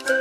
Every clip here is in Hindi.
Hello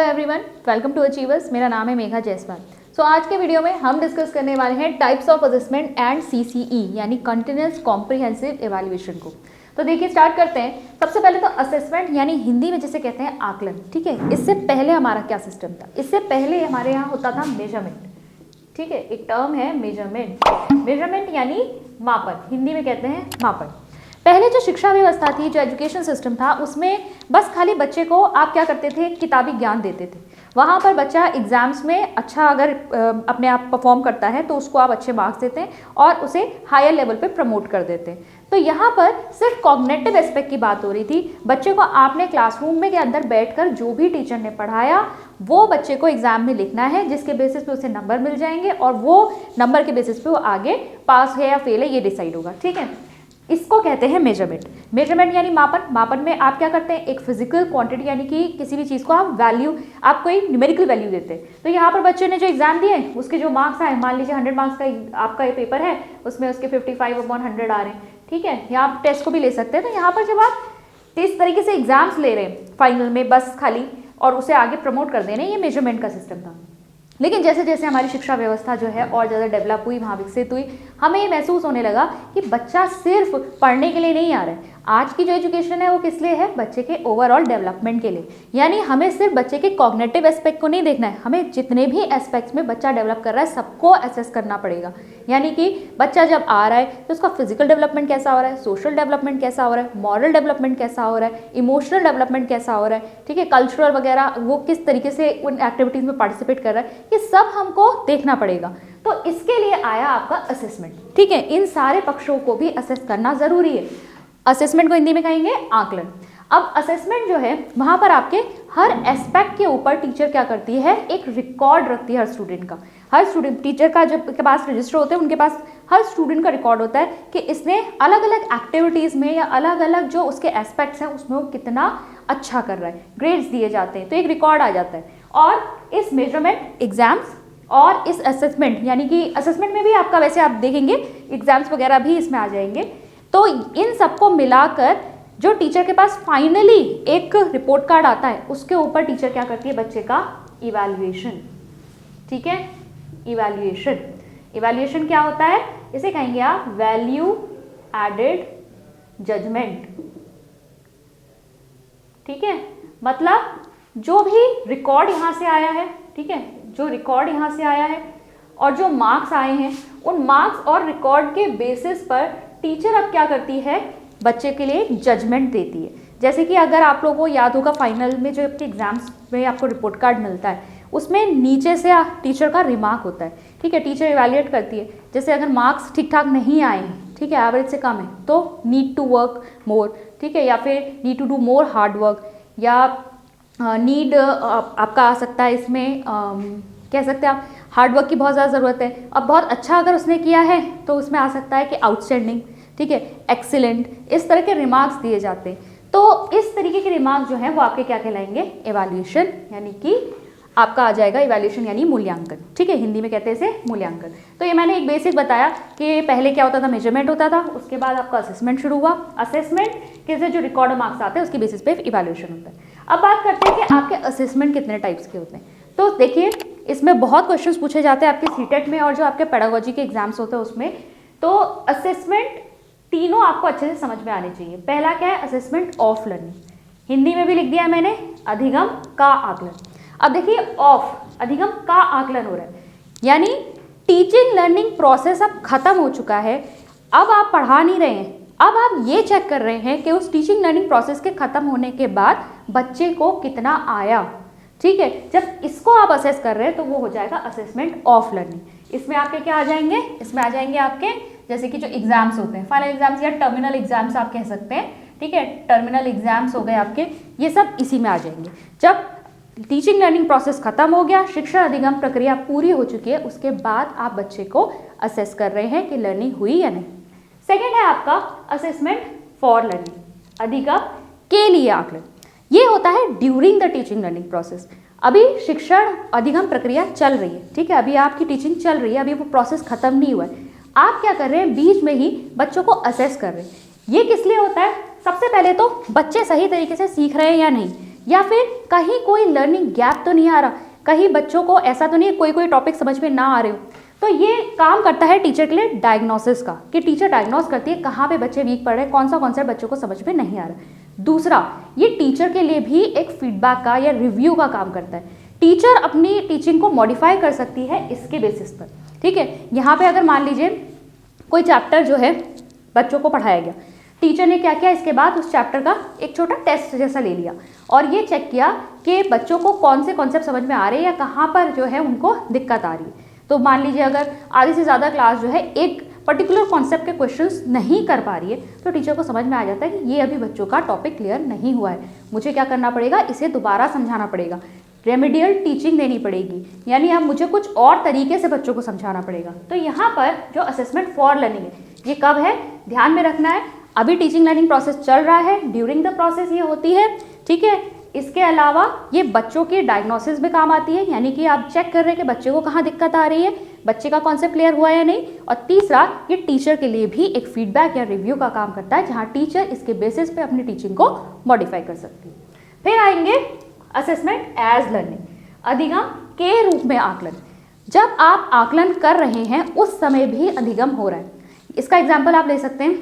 everyone, welcome to Achievers. मेरा नाम है मेघा जायसवाल। सो आज के वीडियो में हम डिस्कस करने वाले हैं types of assessment and CCE यानी कंटिन्यूअस कॉम्प्रिहेंसिव एवेल्युएशन को। तो देखिए स्टार्ट करते हैं। सबसे पहले तो असेसमेंट यानी हिंदी में जिसे कहते हैं आकलन, ठीक है। इससे पहले हमारा क्या सिस्टम था? इससे पहले हमारे यहाँ होता था मेजरमेंट, ठीक है। एक टर्म है मेजरमेंट। मेजरमेंट यानी मापन, हिंदी में कहते हैं मापन। पहले जो शिक्षा व्यवस्था थी, जो एजुकेशन सिस्टम था, उसमें बस खाली बच्चे को आप क्या करते थे, किताबी ज्ञान देते थे। वहाँ पर बच्चा एग्जाम्स में अच्छा अगर अपने आप परफॉर्म करता है तो उसको आप अच्छे मार्क्स देते हैं और उसे हायर लेवल पे प्रमोट कर देते हैं। तो यहाँ पर सिर्फ कॉग्निटिव एस्पेक्ट की बात हो रही थी। बच्चे को आपने क्लासरूम में के अंदर बैठकर जो भी टीचर ने पढ़ाया वो बच्चे को एग्जाम में लिखना है, जिसके बेसिस पे उसे नंबर मिल जाएंगे और वो नंबर के बेसिस पे वो आगे पास है या फेल है ये डिसाइड होगा, ठीक है। इसको कहते हैं मेजरमेंट। मेजरमेंट यानी मापन। मापन में आप क्या करते हैं, एक फिजिकल क्वांटिटी यानी कि किसी भी चीज़ को आप वैल्यू, आप कोई न्यूमेरिकल वैल्यू देते हैं। तो यहाँ पर बच्चे ने जो एग्जाम दिए उसके जो मार्क्स आए, मान लीजिए 100 मार्क्स का आपका ये पेपर है, उसमें उसके 55/100 आ रहे हैं, ठीक है। या आप टेस्ट को भी ले सकते हैं। तो यहाँ पर जब आप इस तरीके से एग्जाम्स ले रहे हैं फाइनल में बस खाली और उसे आगे प्रमोट कर देना, ये मेजरमेंट का सिस्टम था। लेकिन जैसे जैसे हमारी शिक्षा व्यवस्था जो है और ज़्यादा डेवलप हुई, वहाँ विकसित हुई, हमें ये महसूस होने लगा कि बच्चा सिर्फ पढ़ने के लिए नहीं आ रहा है। आज की जो एजुकेशन है वो किस लिए है? बच्चे के ओवरऑल डेवलपमेंट के लिए। यानी हमें सिर्फ बच्चे के कॉग्निटिव एस्पेक्ट को नहीं देखना है, हमें जितने भी एस्पेक्ट्स में बच्चा डेवलप कर रहा है सबको असेस करना पड़ेगा। यानी कि बच्चा जब आ रहा है तो उसका फिजिकल डेवलपमेंट कैसा हो रहा है, सोशल डेवलपमेंट कैसा हो रहा है, मॉरल डेवलपमेंट कैसा हो रहा है, इमोशनल डेवलपमेंट कैसा हो रहा है, ठीक है, कल्चरल वगैरह वो किस तरीके से उन एक्टिविटीज़ में पार्टिसिपेट कर रहा है, ये सब हमको देखना पड़ेगा। तो इसके लिए आया आपका असेसमेंट, ठीक है। इन सारे पक्षों को भी असेस करना ज़रूरी है। असेसमेंट को हिंदी में कहेंगे आकलन। अब असेसमेंट जो है वहाँ पर आपके हर एस्पेक्ट के ऊपर टीचर क्या करती है, एक रिकॉर्ड रखती है हर स्टूडेंट का। हर स्टूडेंट, टीचर का जब के पास रजिस्टर होते हैं उनके पास हर स्टूडेंट का रिकॉर्ड होता है कि इसने अलग अलग एक्टिविटीज़ में या अलग अलग जो उसके एस्पेक्ट्स हैं उसमें वो कितना अच्छा कर रहा है, ग्रेड्स दिए जाते हैं, तो एक रिकॉर्ड आ जाता है। और इस मेजरमेंट एग्जाम्स और इस असेसमेंट यानी कि असेसमेंट में भी आपका वैसे आप देखेंगे एग्जाम्स वगैरह भी इसमें आ जाएंगे। तो इन सबको मिलाकर जो टीचर के पास फाइनली एक रिपोर्ट कार्ड आता है उसके ऊपर टीचर क्या करती है, बच्चे का इवैल्यूएशन, ठीक है। इवैल्यूएशन, इवैल्यूएशन क्या होता है, इसे कहेंगे आप वैल्यू एडेड जजमेंट, ठीक है। मतलब जो भी रिकॉर्ड यहाँ से आया है, ठीक है, जो रिकॉर्ड यहाँ से आया है और जो मार्क्स आए हैं उन मार्क्स और रिकॉर्ड के बेसिस पर टीचर अब क्या करती है, बच्चे के लिए जजमेंट देती है। जैसे कि अगर आप लोगों को याद होगा फाइनल में जो आपके एग्जाम्स में आपको रिपोर्ट कार्ड मिलता है उसमें नीचे से टीचर का रिमार्क होता है, ठीक है। टीचर इवैल्यूएट करती है, जैसे अगर मार्क्स ठीक ठाक नहीं आए हैं, ठीक है, एवरेज से कम है तो नीड टू वर्क मोर, ठीक है, या फिर need to do more hard work, या नीड आपका आ सकता है इसमें कह सकते हैं आप हार्ड वर्क की बहुत ज़्यादा ज़रूरत है। अब बहुत अच्छा अगर उसने किया है तो उसमें आ सकता है कि आउटस्टैंडिंग, ठीक है, एक्सीलेंट, इस तरह के रिमार्क्स दिए जाते हैं। तो इस तरीके के रिमार्क्स जो हैं वो आपके क्या कहलाएंगे, इवैल्यूएशन, यानी कि आपका आ जाएगा इवैल्यूएशन यानी मूल्यांकन, ठीक है। हिंदी में कहते हैं इसे मूल्यांकन। तो ये मैंने एक बेसिक बताया कि पहले क्या होता था, मेजरमेंट होता था, उसके बाद आपका असेसमेंट शुरू हुआ। असेसमेंट के से जो रिकॉर्ड मार्क्स आते हैं उसके बेसिस पे इवैल्यूएशन होता है। अब बात करते हैं कि आपके असेसमेंट कितने टाइप्स के होते हैं। तो देखिए इसमें बहुत क्वेश्चंस पूछे जाते हैं आपके सीटेट में और जो आपके पेडागोजी के एग्जाम्स होते हैं उसमें। तो असेसमेंट तीनों आपको अच्छे से समझ में आने चाहिए। पहला क्या है, असेसमेंट ऑफ लर्निंग, हिंदी में भी लिख दिया है मैंने, अधिगम का आकलन। अब देखिए ऑफ, अधिगम का आकलन हो रहा है, यानी टीचिंग लर्निंग प्रोसेस अब खत्म हो चुका है। अब आप पढ़ा नहीं रहे हैं, अब आप ये चेक कर रहे हैं कि उस टीचिंग लर्निंग प्रोसेस के खत्म होने के बाद बच्चे को कितना आया, ठीक है। जब इसको आप असेस कर रहे हैं तो वो हो जाएगा असेसमेंट ऑफ लर्निंग। इसमें आपके क्या आ जाएंगे, इसमें आ जाएंगे आपके जैसे कि जो एग्जाम्स होते हैं, फाइनल एग्जाम्स या टर्मिनल एग्जाम्स आप कह सकते हैं, ठीक है, टर्मिनल एग्जाम्स हो गए आपके, ये सब इसी में आ जाएंगे। जब टीचिंग लर्निंग प्रोसेस खत्म हो गया, शिक्षा अधिगम प्रक्रिया पूरी हो चुकी है, उसके बाद आप बच्चे को असेस कर रहे हैं कि लर्निंग हुई या नहीं। सेकेंड है आपका असेसमेंट फॉर लर्निंग, अधिगम के लिए आकलन। ये होता है during the teaching learning process. अभी शिक्षण अधिगम प्रक्रिया चल रही है, ठीक है, अभी आपकी टीचिंग चल रही है, अभी वो प्रोसेस खत्म नहीं हुआ है। आप क्या कर रहे हैं, बीच में ही बच्चों को असेस कर रहे हैं। ये किस लिए होता है? सबसे पहले तो बच्चे सही तरीके से सीख रहे हैं या नहीं, या फिर कहीं कोई लर्निंग गैप तो नहीं आ रहा, कहीं बच्चों को ऐसा तो नहीं कोई टॉपिक समझ में ना आ रहे हो। तो ये काम करता है टीचर के लिए डायग्नोसिस का, कि टीचर डायग्नोस करती है कहाँ पे बच्चे वीक पढ़ रहे हैं, कौन सा कॉन्सेप्ट बच्चों को समझ में नहीं आ रहा। दूसरा, ये टीचर के लिए भी एक फीडबैक का या रिव्यू का काम करता है। टीचर अपनी टीचिंग को मॉडिफाई कर सकती है इसके बेसिस पर, ठीक है। यहाँ पे अगर मान लीजिए कोई चैप्टर जो है बच्चों को पढ़ाया गया, टीचर ने क्या किया, इसके बाद उस चैप्टर का एक छोटा टेस्ट जैसा ले लिया और ये चेक किया कि बच्चों को कौन से कॉन्सेप्ट समझ में आ रहे हैं या कहाँ पर जो है उनको दिक्कत आ रही है। तो मान लीजिए अगर आधे से ज़्यादा क्लास जो है एक पर्टिकुलर कॉन्सेप्ट के क्वेश्चंस नहीं कर पा रही है, तो टीचर को समझ में आ जाता है कि ये अभी बच्चों का टॉपिक क्लियर नहीं हुआ है, मुझे क्या करना पड़ेगा, इसे दोबारा समझाना पड़ेगा, रेमेडियल टीचिंग देनी पड़ेगी, यानी अब मुझे कुछ और तरीके से बच्चों को समझाना पड़ेगा। तो यहाँ पर जो असेसमेंट फॉर लर्निंग है, ये कब है, ध्यान में रखना है, अभी टीचिंग लर्निंग प्रोसेस चल रहा है, ड्यूरिंग द प्रोसेस ये होती है, ठीक है। इसके अलावा ये बच्चों की डायग्नोसिस में काम आती है, यानी कि आप चेक कर रहे हैं कि बच्चे को कहाँ दिक्कत आ रही है, बच्चे का कॉन्सेप्ट क्लियर हुआ है या नहीं। और तीसरा, ये टीचर के लिए भी एक फीडबैक या रिव्यू का काम करता है, जहाँ टीचर इसके बेसिस पे अपनी टीचिंग को मॉडिफाई कर सकती है। फिर आएंगे असेसमेंट एज लर्निंग, अधिगम के रूप में आकलन। जब आप आकलन कर रहे हैं उस समय भी अधिगम हो रहा है। इसका एग्जाम्पल आप ले सकते हैं,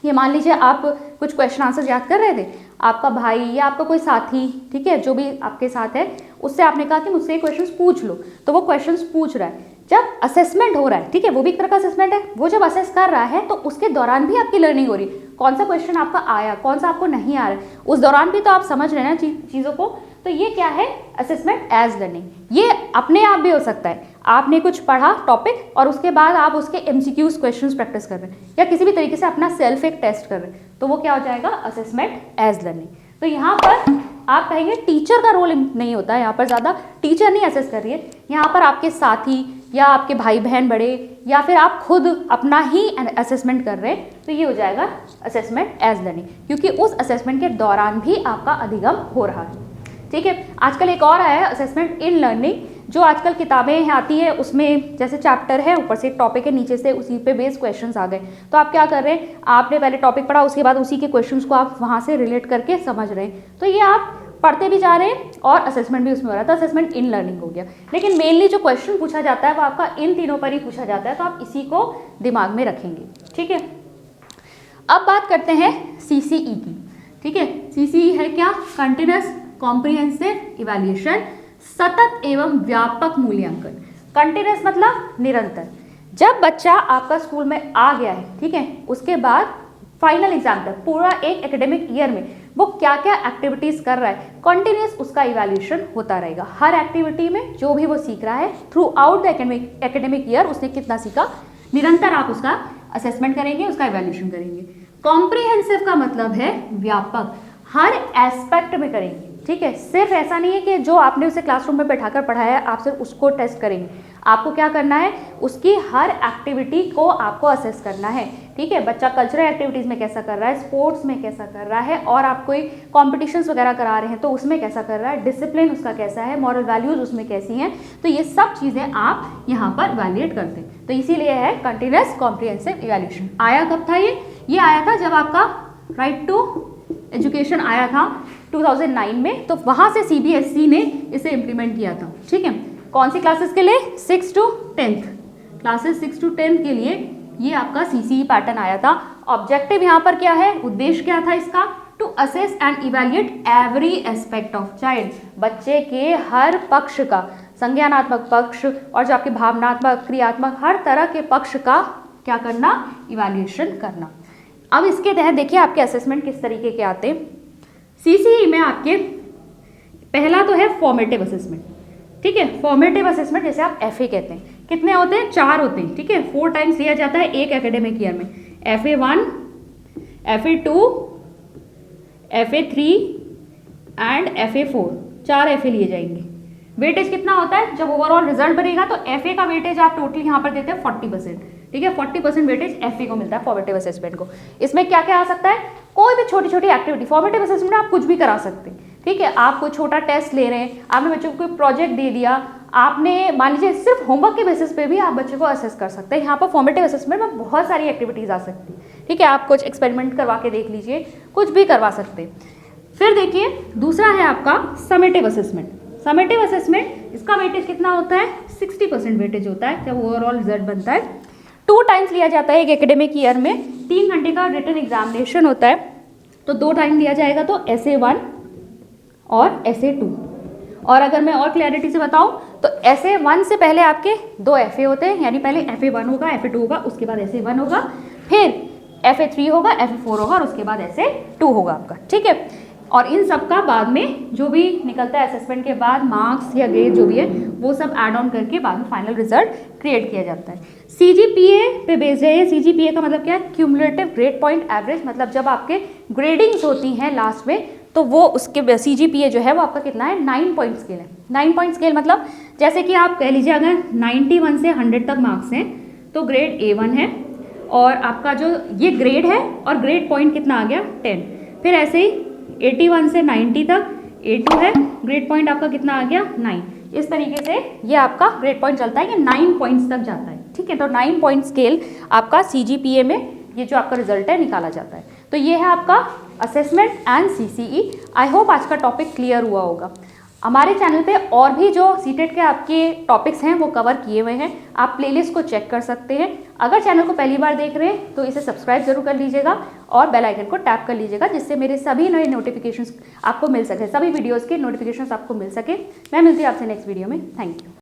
ये मान लीजिए आप कुछ क्वेश्चन आंसर याद कर रहे थे, आपका भाई या आपका कोई साथी, ठीक है, जो भी आपके साथ है, उससे आपने कहा कि मुझसे ये क्वेश्चंस पूछ लो, तो वो क्वेश्चंस पूछ रहा है। जब असेसमेंट हो रहा है, ठीक है, वो भी एक तरह का असेसमेंट है, वो जब असेस कर रहा है तो उसके दौरान भी आपकी लर्निंग हो रही है, कौन सा क्वेश्चन आपका आया, कौन सा आपको नहीं आ रहा है, उस दौरान भी तो आप समझ रहे हैं ना चीज़ों को। तो ये क्या है, असेसमेंट एज लर्निंग। ये अपने आप भी हो सकता है, आपने कुछ पढ़ा टॉपिक और उसके बाद आप उसके एमसीक्यूज क्वेश्चंस प्रैक्टिस कर रहे हैं या किसी भी तरीके से अपना सेल्फ एक टेस्ट कर रहे हैं, तो वो क्या हो जाएगा, असेसमेंट एज लर्निंग। तो यहाँ पर आप कहेंगे टीचर का रोल नहीं होता है, यहाँ पर ज़्यादा टीचर नहीं असेस कर रही है, यहाँ पर आपके साथी या आपके भाई बहन बड़े या फिर आप खुद अपना ही असेसमेंट कर रहे हैं, तो ये हो जाएगा असेसमेंट एज लर्निंग, क्योंकि उस असेसमेंट के दौरान भी आपका अधिगम हो रहा है, ठीक है। आजकल एक और आया है असेसमेंट इन लर्निंग, जो आजकल किताबें आती है उसमें जैसे चैप्टर है, ऊपर से एक टॉपिक है, नीचे से उसी पे बेस्ड क्वेश्चंस आ गए। तो आप क्या कर रहे हैं, आपने पहले टॉपिक पढ़ा, उसके बाद उसी के क्वेश्चंस को आप वहाँ से रिलेट करके समझ रहे हैं, तो ये आप पढ़ते भी जा रहे हैं और असेसमेंट भी उसमें हो रहा था, असेसमेंट इन लर्निंग हो गया। लेकिन मेनली जो क्वेश्चन पूछा जाता है वो आपका इन तीनों पर ही पूछा जाता है, तो आप इसी को दिमाग में रखेंगे, ठीक है। अब बात करते हैं CCE की, ठीक है। CCE है क्या, कंटिन्यूअस कॉम्प्रिहेंसिव इवैल्यूएशन, सतत एवं व्यापक मूल्यांकन। कंटिन्यूअस मतलब निरंतर। जब बच्चा आपका स्कूल में आ गया है, ठीक है, उसके बाद फाइनल एग्जाम तक पूरा एक एकेडमिक ईयर में वो क्या क्या एक्टिविटीज कर रहा है, कंटिन्यूअस उसका इवैल्यूएशन होता रहेगा। हर एक्टिविटी में जो भी वो सीख रहा है through out the academic year उसने कितना सीखा, निरंतर आप उसका असेसमेंट करेंगे, उसका इवैल्यूएशन करेंगे। कॉम्प्रिहेंसिव का मतलब है व्यापक, हर एस्पेक्ट में करेंगे, ठीक है। सिर्फ ऐसा नहीं है कि जो आपने उसे क्लासरूम में बैठाकर पढ़ाया है आप सिर्फ उसको टेस्ट करेंगे, आपको क्या करना है, उसकी हर एक्टिविटी को आपको असेस करना है, ठीक है। बच्चा कल्चरल एक्टिविटीज़ में कैसा कर रहा है, स्पोर्ट्स में कैसा कर रहा है, और आप कोई कॉम्पिटिशन्स वगैरह करा रहे हैं तो उसमें कैसा कर रहा है, डिसिप्लिन उसका कैसा है, मॉरल वैल्यूज़ उसमें कैसी हैं, तो ये सब चीज़ें आप यहाँ पर वैलिडेट करते हैं। तो इसीलिए है कंटिन्यूअस कॉम्प्रिहेंसिव इवैल्यूएशन। आया कब था ये आया था जब आपका राइट टू एजुकेशन आया था 2009 में, तो वहाँ से CBSE ने इसे इम्प्लीमेंट किया था, ठीक है। कौन सी क्लासेस के लिए, 6 to 10th classes, 6 to 10th के लिए ये आपका CCE पैटर्न आया था। ऑब्जेक्टिव यहाँ पर क्या है, उद्देश्य क्या था इसका, to assess and evaluate every aspect of child, बच्चे के हर पक्ष का, संज्ञानात्मक पक्ष और जो आपके भावनात्मक, क्रियात्मक, हर तरह के पक्ष का क्या करना, इवैल्यूएशन करना। अब इसके तहत देखिए आपके असेसमेंट किस तरीके के आते हैं। CCE में आपके पहला तो है फॉर्मेटिव असेसमेंट, ठीक है। फॉर्मेटिव असेसमेंट जैसे आप FA कहते हैं, कितने होते हैं, 4 होते हैं, ठीक है। 4 टाइम्स लिया जाता है एक एकेडमिक ईयर में, FA1, FA2, FA3 and FA4, 4 FA लिए जाएंगे। वेटेज कितना होता है, जब ओवरऑल रिजल्ट बनेगा तो FA का वेटेज आप टोटल यहाँ पर देते हैं 40%, ठीक है। 40% वेटेज FA को मिलता है फॉर्मेटिव असेसमेंट को। इसमें क्या क्या आ सकता है, कोई भी छोटी छोटी एक्टिविटी, फॉर्मेटिव असेसमेंट में आप कुछ भी करा सकते हैं, ठीक है, आप कोई छोटा टेस्ट ले रहे हैं, आपने बच्चों को कोई प्रोजेक्ट दे दिया, आपने मान लीजिए सिर्फ होमवर्क के बेसिस पे भी आप बच्चे को असेस कर सकते हैं। यहाँ पर फॉर्मेटिव असेसमेंट में बहुत सारी एक्टिविटीज़ आ सकती है। ठीक है, आप कुछ एक्सपेरिमेंट करवा के देख लीजिए, कुछ भी करवा सकते हैं। फिर देखिए दूसरा है आपका समेटिव असेसमेंट। समेटिव असेसमेंट, इसका वेटेज कितना होता है? 60% वेटेज होता है जब ओवरऑल रिजल्ट बनता है। 2 टाइम्स लिया जाता है एक एकेडमिक ईयर में। 3 घंटे का रिटन एग्जामिनेशन होता है, तो 2 टाइम लिया जाएगा, तो SA1 और SA2। और अगर मैं और क्लैरिटी से बताऊं तो SA1 से पहले आपके 2 FA होते हैं, यानी पहले FA1 होगा, FA2 होगा, उसके बाद SA1 होगा, फिर FA3 होगा, FA4 होगा और उसके बाद SA2 होगा आपका। ठीक है, और इन सब का बाद में जो भी निकलता है असेसमेंट के बाद मार्क्स या ग्रेड जो भी है वो सब ऐड ऑन करके बाद में फाइनल रिजल्ट क्रिएट किया जाता है। CGPA पे बेस्ड है। CGPA का मतलब क्या है? Cumulative grade point average. मतलब जब आपके ग्रेडिंग्स होती हैं लास्ट में तो वो उसके CGPA जो है वो आपका कितना है? 9 पॉइंट स्केल है। 9 पॉइंट स्केल मतलब जैसे कि आप कह लीजिए अगर 91 से 100 तक मार्क्स हैं तो ग्रेड A1 है, और आपका जो ये ग्रेड है और ग्रेड पॉइंट कितना आ गया? 10। फिर ऐसे ही 81 से 90 तक A2 है, ग्रेड पॉइंट आपका कितना आ गया? 9। इस तरीके से ये आपका ग्रेड पॉइंट चलता है कि 9 पॉइंट्स तक जाता है। ठीक है, तो 9 पॉइंट स्केल आपका CGPA में ये जो आपका रिजल्ट है निकाला जाता है। तो ये है आपका assessment and CCE। I hope आज का टॉपिक क्लियर हुआ होगा। हमारे चैनल पे और भी जो सीटेट के आपके टॉपिक्स हैं वो कवर किए हुए हैं, आप प्लेलिस्ट को चेक कर सकते हैं। अगर चैनल को पहली बार देख रहे हैं तो इसे सब्सक्राइब जरूर कर लीजिएगा और बेल आइकन को टैप कर लीजिएगा, जिससे मेरे सभी नए नोटिफिकेशंस आपको मिल सके, सभी वीडियोज़ के नोटिफिकेशंस आपको मिल सके। मैं मिलती हूँ आपसे नेक्स्ट वीडियो में। Thank you.